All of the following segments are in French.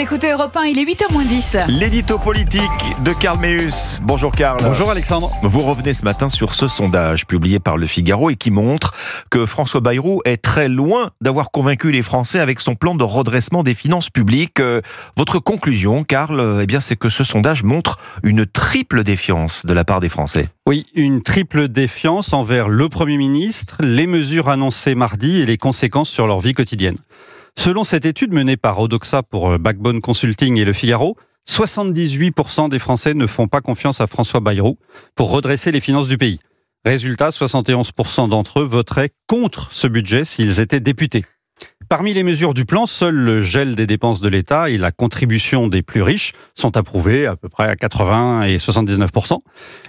écoutez Europe 1, il est 8h-10. L'édito politique de Karl Meus. Bonjour Karl. Bonjour Alexandre. Vous revenez ce matin sur ce sondage publié par Le Figaro et qui montre que François Bayrou est très loin d'avoir convaincu les Français avec son plan de redressement des finances publiques. Votre conclusion, Karl, c'est que ce sondage montre une triple défiance de la part des Français. Oui, une triple défiance envers le Premier ministre, les mesures annoncées mardi et les conséquences sur leur vie quotidienne. Selon cette étude menée par Odoxa pour Backbone Consulting et Le Figaro, 78% des Français ne font pas confiance à François Bayrou pour redresser les finances du pays. Résultat, 71% d'entre eux voteraient contre ce budget s'ils étaient députés. Parmi les mesures du plan, seul le gel des dépenses de l'État et la contribution des plus riches sont approuvés à peu près à 80 et 79%.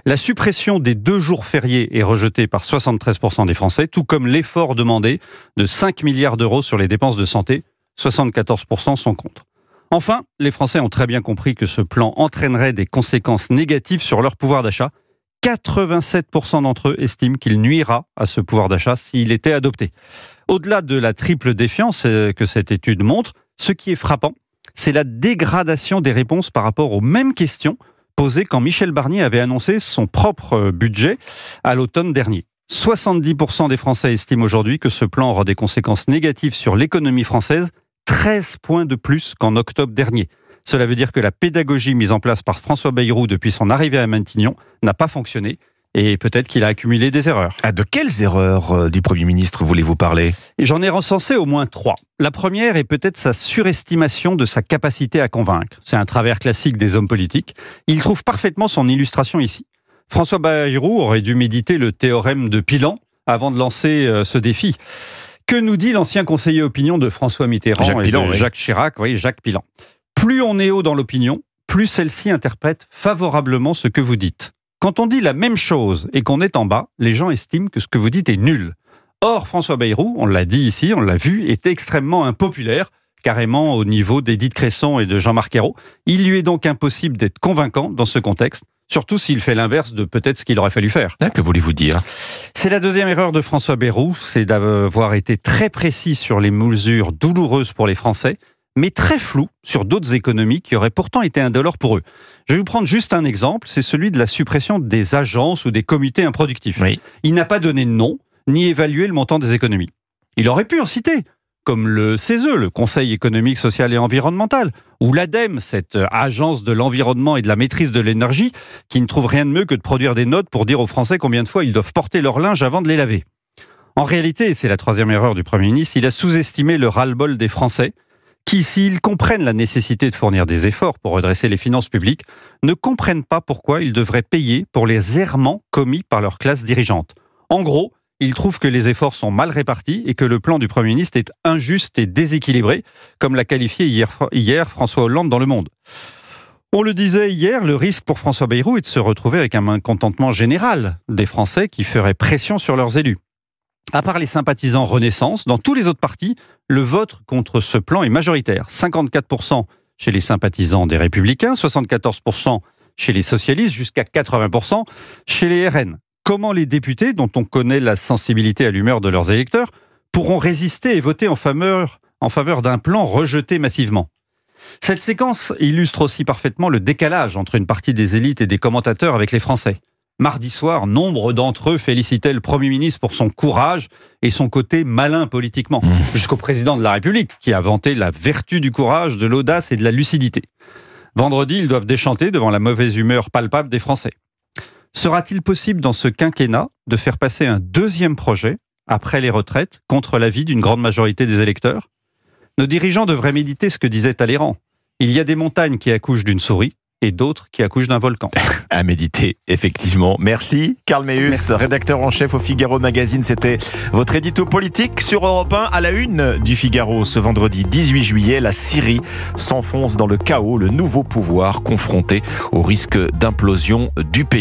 La suppression des 2 jours fériés est rejetée par 73% des Français, tout comme l'effort demandé de 5 milliards d'euros sur les dépenses de santé, 74% sont contre. Enfin, les Français ont très bien compris que ce plan entraînerait des conséquences négatives sur leur pouvoir d'achat. 87% d'entre eux estiment qu'il nuira à ce pouvoir d'achat s'il était adopté. Au-delà de la triple défiance que cette étude montre, ce qui est frappant, c'est la dégradation des réponses par rapport aux mêmes questions posées quand Michel Barnier avait annoncé son propre budget à l'automne dernier. 70% des Français estiment aujourd'hui que ce plan aura des conséquences négatives sur l'économie française, 13 points de plus qu'en octobre dernier. Cela veut dire que la pédagogie mise en place par François Bayrou depuis son arrivée à Matignon n'a pas fonctionné et peut-être qu'il a accumulé des erreurs. De quelles erreurs du Premier ministre voulez-vous parler ? J'en ai recensé au moins 3. La première est peut-être sa surestimation de sa capacité à convaincre. C'est un travers classique des hommes politiques. Il trouve parfaitement son illustration ici. François Bayrou aurait dû méditer le théorème de Pilan avant de lancer ce défi. Que nous dit l'ancien conseiller opinion de François Mitterrand Jacques Chirac, Jacques Pilan. Plus on est haut dans l'opinion, plus celle-ci interprète favorablement ce que vous dites. Quand on dit la même chose et qu'on est en bas, les gens estiment que ce que vous dites est nul. Or, François Bayrou, on l'a dit ici, on l'a vu, est extrêmement impopulaire, carrément au niveau d'Édith Cresson et de Jean-Marc Ayrault. Il lui est donc impossible d'être convaincant dans ce contexte, surtout s'il fait l'inverse de peut-être ce qu'il aurait fallu faire. Que voulez-vous dire ? C'est la deuxième erreur de François Bayrou, c'est d'avoir été très précis sur les mesures douloureuses pour les Français, mais très flou sur d'autres économies qui auraient pourtant été indolores pour eux. Je vais vous prendre juste un exemple, c'est celui de la suppression des agences ou des comités improductifs. Oui. Il n'a pas donné de nom, ni évalué le montant des économies. Il aurait pu en citer, comme le CESE, le Conseil économique, social et environnemental, ou l'ADEME, cette agence de l'environnement et de la maîtrise de l'énergie, qui ne trouve rien de mieux que de produire des notes pour dire aux Français combien de fois ils doivent porter leur linge avant de les laver. En réalité, et c'est la troisième erreur du Premier ministre, il a sous-estimé le ras-le-bol des Français, qui, s'ils comprennent la nécessité de fournir des efforts pour redresser les finances publiques, ne comprennent pas pourquoi ils devraient payer pour les errements commis par leur classe dirigeante. En gros, ils trouvent que les efforts sont mal répartis et que le plan du Premier ministre est injuste et déséquilibré, comme l'a qualifié hier François Hollande dans Le Monde. On le disait hier, le risque pour François Bayrou est de se retrouver avec un mécontentement général des Français qui feraient pression sur leurs élus. À part les sympathisants Renaissance, dans tous les autres partis, le vote contre ce plan est majoritaire. 54% chez les sympathisants des Républicains, 74% chez les socialistes, jusqu'à 80% chez les RN. Comment les députés, dont on connaît la sensibilité à l'humeur de leurs électeurs, pourront résister et voter en faveur d'un plan rejeté massivement ? Cette séquence illustre aussi parfaitement le décalage entre une partie des élites et des commentateurs avec les Français. Mardi soir, nombre d'entre eux félicitaient le Premier ministre pour son courage et son côté malin politiquement, jusqu'au président de la République, qui a vanté la vertu du courage, de l'audace et de la lucidité. Vendredi, ils doivent déchanter devant la mauvaise humeur palpable des Français. Sera-t-il possible dans ce quinquennat de faire passer un deuxième projet, après les retraites, contre l'avis d'une grande majorité des électeurs ? Nos dirigeants devraient méditer ce que disait Talleyrand. Il y a des montagnes qui accouchent d'une souris, et d'autres qui accouchent d'un volcan. À méditer, effectivement. Merci, Karl Meus, rédacteur en chef au Figaro Magazine. C'était votre édito politique sur Europe 1 à la une du Figaro. Ce vendredi 18 juillet, la Syrie s'enfonce dans le chaos, le nouveau pouvoir confronté au risque d'implosion du pays.